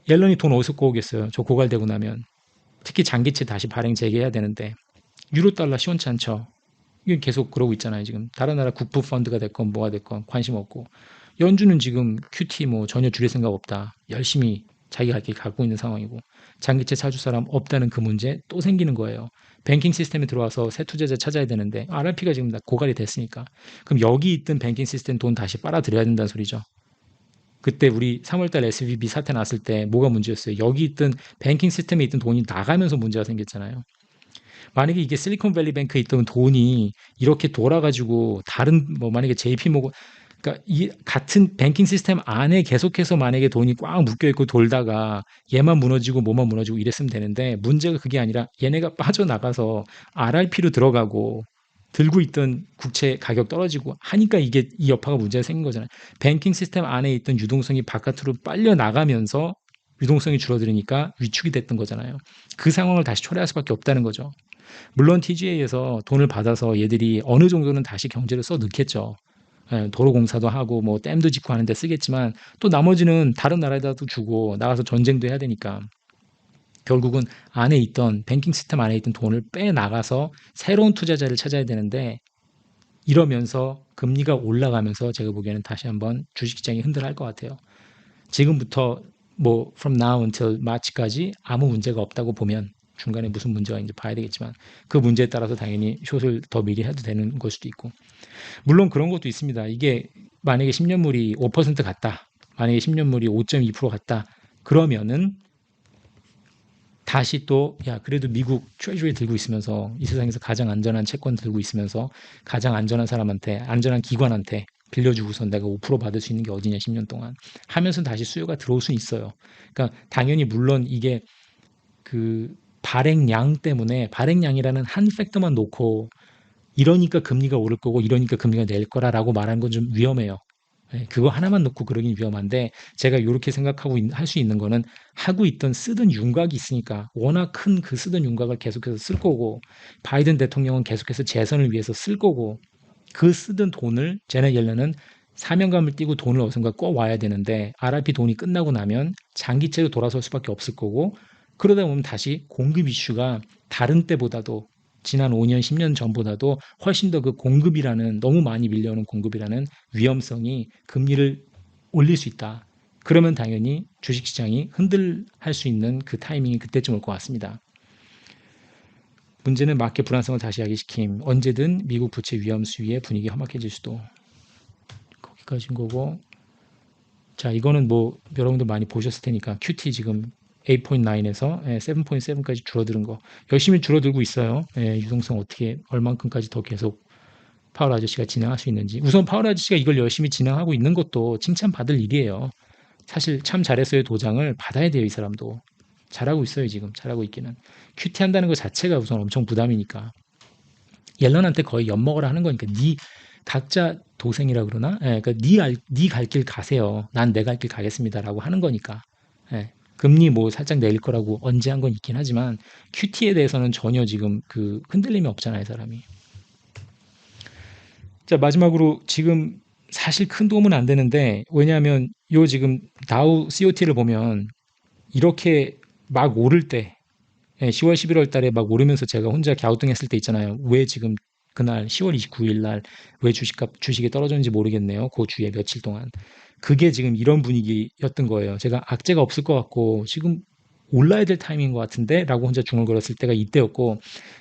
옐런이 돈 어디서 꼬오겠어요. 저 고갈되고 나면. 특히 장기채 다시 발행 재개해야 되는데 유로 달러 시원치 않죠. 이게 계속 그러고 있잖아요. 지금 다른 나라 국부 펀드가 됐건 뭐가 됐건 관심 없고 연준은 지금 QT 전혀 줄일 생각 없다. 열심히 자기가 갈 길 갖고 있는 상황이고 장기채 사줄 사람 없다는 그 문제 또 생기는 거예요. 뱅킹 시스템에 들어와서 새 투자자 찾아야 되는데 RRP가 지금 다 고갈이 됐으니까 그럼 여기 있던 뱅킹 시스템 돈 다시 빨아들여야 된다는 소리죠. 그때 우리 3월달 SVB 사태 났을 때 뭐가 문제였어요? 여기 있던 뱅킹 시스템에 있던 돈이 나가면서 문제가 생겼잖아요. 만약에 이게 실리콘밸리 뱅크에 있던 돈이 이렇게 돌아가지고 다른 뭐 만약에 JP 모건 그러니까 이 같은 뱅킹 시스템 안에 계속해서 만약에 돈이 꽉 묶여 있고 돌다가 얘만 무너지고 뭐만 무너지고 이랬으면 되는데 문제가 그게 아니라 얘네가 빠져나가서 RRP로 들어가고 들고 있던 국채 가격 떨어지고 하니까 이게 이 여파가 문제가 생긴 거잖아요. 뱅킹 시스템 안에 있던 유동성이 바깥으로 빨려 나가면서 유동성이 줄어들으니까 위축이 됐던 거잖아요. 그 상황을 다시 초래할 수밖에 없다는 거죠. 물론 TGA에서 돈을 받아서 얘들이 어느 정도는 다시 경제를 써 넣겠죠. 예, 도로공사도 하고 뭐 댐도 짓고 하는데 쓰겠지만 또 나머지는 다른 나라에다도 주고 나가서 전쟁도 해야 되니까 결국은 안에 있던 뱅킹 시스템 안에 있던 돈을 빼나가서 새로운 투자자를 찾아야 되는데 이러면서 금리가 올라가면서 제가 보기에는 다시 한번 주식시장이 흔들할 것 같아요. 지금부터 뭐 from now until March까지 아무 문제가 없다고 보면 중간에 무슨 문제가 있는지 봐야 되겠지만 그 문제에 따라서 당연히 숏을 더 미리 해도 되는 걸 수도 있고 물론 그런 것도 있습니다. 이게 만약에 10년물이 5% 갔다. 만약에 10년물이 5.2% 갔다. 그러면은 다시 또 야 그래도 미국 트레저리 들고 있으면서 이 세상에서 가장 안전한 채권 들고 있으면서 가장 안전한 사람한테 안전한 기관한테 빌려주고선 내가 5% 받을 수 있는 게 어디냐 10년 동안 하면서 다시 수요가 들어올 수 있어요. 그러니까 당연히 물론 이게 그 발행량 때문에 발행량이라는 한 팩터만 놓고 이러니까 금리가 오를 거고 이러니까 금리가 내릴 거라라고 말하는 건 좀 위험해요. 예, 그거 하나만 놓고 그러긴 위험한데 제가 이렇게 생각하고 할 수 있는 거는 하고 있던 쓰던 윤곽이 있으니까 워낙 큰 그 쓰던 윤곽을 계속해서 쓸 거고 바이든 대통령은 계속해서 재선을 위해서 쓸 거고 그 쓰던 돈을 제넷 옐런은 사명감을 띠고 돈을 어디선가 꺼와야 되는데 RRP 돈이 끝나고 나면 장기채로 돌아설 수밖에 없을 거고 그러다 보면 다시 공급 이슈가 다른 때보다도 지난 5년, 10년 전보다도 훨씬 더 그 공급이라는 너무 많이 밀려오는 공급이라는 위험성이 금리를 올릴 수 있다. 그러면 당연히 주식시장이 흔들할 수 있는 그 타이밍이 그때쯤 올 것 같습니다. 문제는 마켓 불안성을 다시 야기시킴. 언제든 미국 부채 위험 수위에 분위기 험악해질 수도. 거기까지인 거고. 자, 이거는 뭐 여러분들 많이 보셨을 테니까 QT 지금 8.9에서 7.7까지 줄어드는 거. 열심히 줄어들고 있어요. 유동성 어떻게 얼만큼까지 더 계속 파월 아저씨가 진행할 수 있는지. 우선 파월 아저씨가 이걸 열심히 진행하고 있는 것도 칭찬받을 일이에요. 사실 참 잘했어요 도장을 받아야 돼요 이 사람도. 잘하고 있어요 지금. 잘하고 있기는. QT 한다는 것 자체가 우선 엄청 부담이니까. 옐런한테 거의 엿먹으라 하는 거니까 네 각자 도생이라 그러나? 그러니까 네 갈 길 가세요. 난 내 갈 길 가겠습니다라고 하는 거니까. 금리 뭐 살짝 내릴 거라고 언제 한 건 있긴 하지만 QT에 대해서는 전혀 지금 그 흔들림이 없잖아요, 사람이. 자, 마지막으로 지금 사실 큰 도움은 안 되는데 왜냐하면 요 지금 다우 COT를 보면 이렇게 막 오를 때 10월 11월 달에 막 오르면서 제가 혼자 갸우뚱했을 때 있잖아요. 왜 지금 그날 10월 29일 날 왜 주식이 떨어졌는지 모르겠네요. 그 주에 며칠 동안. 그게 지금 이런 분위기였던 거예요. 제가 악재가 없을 것 같고 지금 올라야 될 타이밍인 것 같은데 라고 혼자 중얼거렸을 때가 이때였고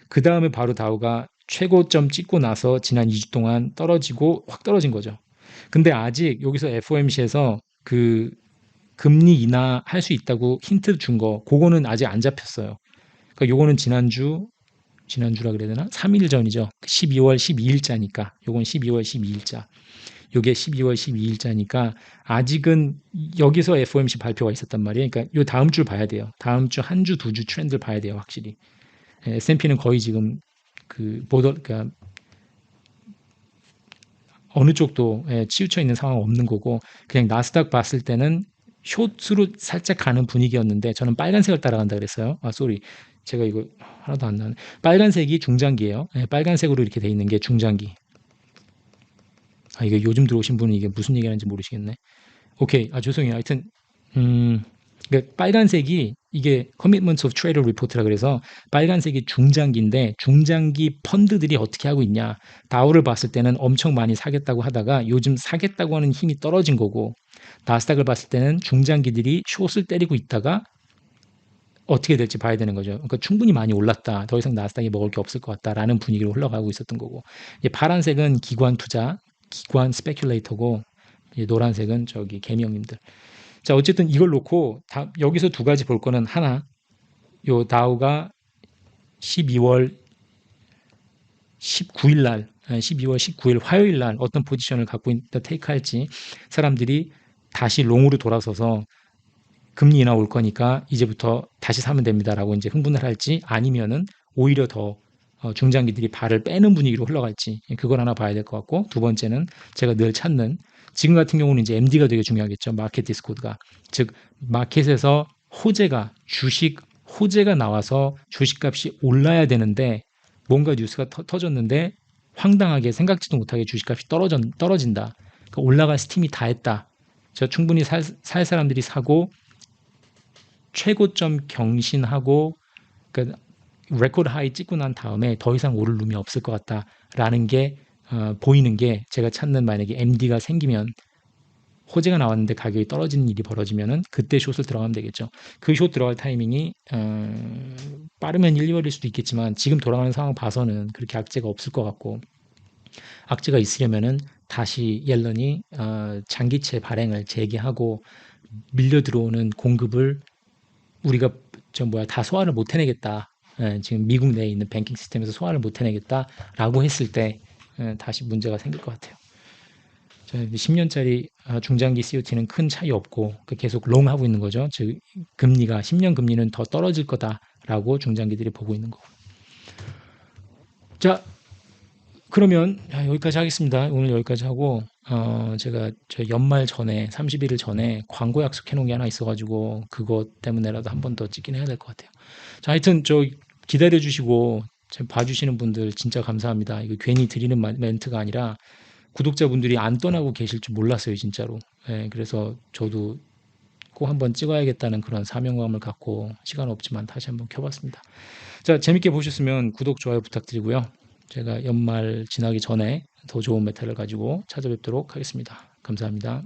그 다음에 바로 다우가 최고점 찍고 나서 지난 2주 동안 떨어지고 확 떨어진 거죠. 근데 아직 여기서 FOMC에서 그 금리 인하할 수 있다고 힌트 준 거, 그거는 아직 안 잡혔어요. 그러니까 요거는 지난주라 그래야 되나? 3일 전이죠. 12월 12일자니까. 요건 12월 12일자. 요게 12월 12일자니까 아직은 여기서 FOMC 발표가 있었단 말이에요. 그러니까 요 다음 주를 봐야 돼요. 다음 주 한 주, 두 주 트렌드를 봐야 돼요, 확실히. S&P는 거의 지금 그러니까 어느 쪽도 치우쳐 있는 상황 없는 거고 그냥 나스닥 봤을 때는 숏으로 살짝 가는 분위기였는데 저는 빨간색을 따라간다 그랬어요. 아, 쏘리. 제가 이거 하나도 안 나네. 빨간색이 중장기예요. 빨간색으로 이렇게 돼 있는 게 중장기. 아, 이거 요즘 들어오신 분은 이게 무슨 얘기하는지 모르시겠네. 오케이. 아, 죄송해요. 하여튼 그러니까 빨간색이 이게 Commitments of Trader Report라 그래서 빨간색이 중장기인데 중장기 펀드들이 어떻게 하고 있냐. 다우를 봤을 때는 엄청 많이 사겠다고 하다가 요즘 사겠다고 하는 힘이 떨어진 거고 나스닥을 봤을 때는 중장기들이 숏을 때리고 있다가 어떻게 될지 봐야 되는 거죠. 그러니까 충분히 많이 올랐다. 더 이상 나스닥이 먹을 게 없을 것 같다라는 분위기로 흘러가고 있었던 거고 이제 파란색은 기관 투자, 기관 스페큘레이터고 노란색은 저기 개미형님들. 자, 어쨌든 이걸 놓고 여기서 두 가지 볼 거는 하나, 요 다우가 12월 19일 날, 12월 19일 화요일 날 어떤 포지션을 갖고 있다 테이크할지 사람들이 다시 롱으로 돌아서서 금리 인하 올 거니까 이제부터 다시 사면 됩니다라고 이제 흥분을 할지 아니면은 오히려 더 중장기들이 발을 빼는 분위기로 흘러갈지 그걸 하나 봐야 될 것 같고 두 번째는 제가 늘 찾는 지금 같은 경우는 이제 MD가 되게 중요하겠죠. 마켓 디스코드가. 즉 마켓에서 호재가 주식 호재가 나와서 주식값이 올라야 되는데 뭔가 뉴스가 터졌는데 황당하게 생각지도 못하게 주식값이 떨어진다. 그러니까 올라갈 스팀이 다 했다. 저 충분히 살 사람들이 사고 최고점 경신하고 그러니까 레코드 하이 찍고 난 다음에 더 이상 오를 룸이 없을 것 같다라는 게 보이는 게 제가 찾는 만약에 MD가 생기면 호재가 나왔는데 가격이 떨어지는 일이 벌어지면은 그때 숏을 들어가면 되겠죠. 그 숏 들어갈 타이밍이 빠르면 1, 2월일 수도 있겠지만 지금 돌아가는 상황 봐서는 그렇게 악재가 없을 것 같고 악재가 있으려면은 다시 옐런이 장기채 발행을 재개하고 밀려 들어오는 공급을 우리가 다 소화를 못 해내겠다. 지금 미국 내에 있는 뱅킹 시스템에서 소화를 못 해내겠다라고 했을 때 다시 문제가 생길 것 같아요. 10년짜리 중장기 COT는 큰 차이 없고 계속 롱 하고 있는 거죠. 즉 금리가 10년 금리는 더 떨어질 거다라고 중장기들이 보고 있는 거고. 자, 그러면 여기까지 하겠습니다. 오늘 여기까지 하고 제가 저 연말 전에 31일 전에 광고 약속해 놓은 게 하나 있어가지고 그것 때문에라도 한 번 더 찍긴 해야 될 것 같아요. 자, 하여튼 저 기다려 주시고 봐주시는 분들 진짜 감사합니다. 이거 괜히 드리는 멘트가 아니라 구독자분들이 안 떠나고 계실 줄 몰랐어요, 진짜로. 예, 그래서 저도 꼭 한번 찍어야겠다는 그런 사명감을 갖고 시간 없지만 다시 한번 켜봤습니다. 자, 재밌게 보셨으면 구독, 좋아요 부탁드리고요. 제가 연말 지나기 전에 더 좋은 메탈을 가지고 찾아뵙도록 하겠습니다. 감사합니다.